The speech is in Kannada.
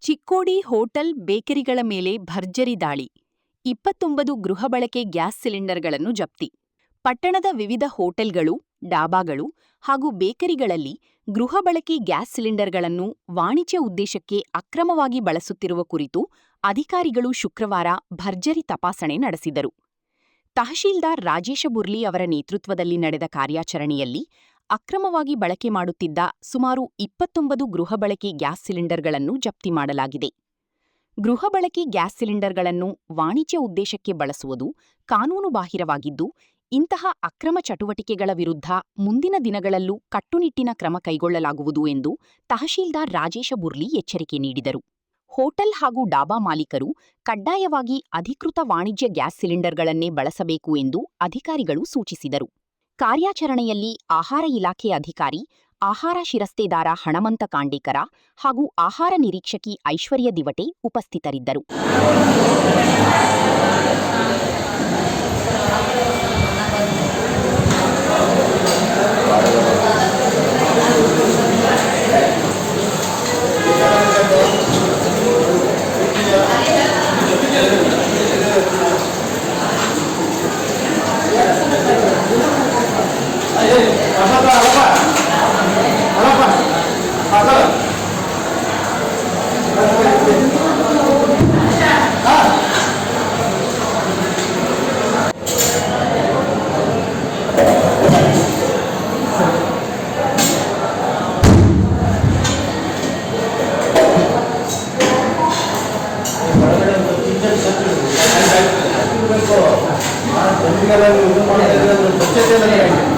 ಚಿಕ್ಕೋಡಿ ಹೋಟೆಲ್ ಬೇಕರಿಗಳ ಮೇಲೆ ಭರ್ಜರಿ ದಾಳಿ. 29 ಗೃಹಬಳಕೆ ಗ್ಯಾಸ್ ಸಿಲಿಂಡರ್ಗಳನ್ನು ಜಪ್ತಿ. ಪಟ್ಟಣದ ವಿವಿಧ ಹೋಟೆಲ್ಗಳು, ಡಾಬಾಗಳು ಹಾಗೂ ಬೇಕರಿಗಳಲ್ಲಿ ಗೃಹಬಳಕೆ ಗ್ಯಾಸ್ ಸಿಲಿಂಡರ್ಗಳನ್ನು ವಾಣಿಜ್ಯ ಉದ್ದೇಶಕ್ಕೆ ಅಕ್ರಮವಾಗಿ ಬಳಸುತ್ತಿರುವ ಕುರಿತು ಅಧಿಕಾರಿಗಳು ಶುಕ್ರವಾರ ಭರ್ಜರಿ ತಪಾಸಣೆ ನಡೆಸಿದರು. ತಹಶೀಲ್ದಾರ್ ರಾಜೇಶ ಬುರ್ಲಿ ಅವರ ನೇತೃತ್ವದಲ್ಲಿ ನಡೆದ ಕಾರ್ಯಾಚರಣೆಯಲ್ಲಿ ಅಕ್ರಮವಾಗಿ ಬಳಕೆ ಮಾಡುತ್ತಿದ್ದ ಸುಮಾರು 29 ಗೃಹಬಳಕೆ ಗ್ಯಾಸ್ ಸಿಲಿಂಡರ್ಗಳನ್ನು ಜಪ್ತಿ ಮಾಡಲಾಗಿದೆ. ಗೃಹಬಳಕೆ ಗ್ಯಾಸ್ ಸಿಲಿಂಡರ್ಗಳನ್ನು ವಾಣಿಜ್ಯ ಉದ್ದೇಶಕ್ಕೆ ಬಳಸುವುದು ಕಾನೂನುಬಾಹಿರವಾಗಿದ್ದು, ಇಂತಹ ಅಕ್ರಮ ಚಟುವಟಿಕೆಗಳ ವಿರುದ್ಧ ಮುಂದಿನ ದಿನಗಳಲ್ಲೂ ಕಟ್ಟುನಿಟ್ಟಿನ ಕ್ರಮ ಕೈಗೊಳ್ಳಲಾಗುವುದು ಎಂದು ತಹಶೀಲ್ದಾರ್ ರಾಜೇಶ ಬುರ್ಲಿ ಎಚ್ಚರಿಕೆ ನೀಡಿದರು. ಹೋಟೆಲ್ ಹಾಗೂ ಡಾಬಾ ಮಾಲೀಕರು ಕಡ್ಡಾಯವಾಗಿ ಅಧಿಕೃತ ವಾಣಿಜ್ಯ ಗ್ಯಾಸ್ ಸಿಲಿಂಡರ್ಗಳನ್ನೇ ಬಳಸಬೇಕು ಎಂದು ಅಧಿಕಾರಿಗಳು ಸೂಚಿಸಿದರು. ಕಾರ್ಯಾಚರಣೆಯಲ್ಲಿ ಆಹಾರ ಇಲಾಖೆ ಅಧಿಕಾರಿ, ಆಹಾರ ಶಿರಸ್ತೇದಾರ ಹಣಮಂತ ಕಾಂಡೇಕರ ಹಾಗೂ ಆಹಾರ ನಿರೀಕ್ಷಕಿ ಐಶ್ವರ್ಯ ದಿವಟೆ ಉಪಸ್ಥಿತರಿದ್ದರು. ಸ್ವಚ್ಛತೆ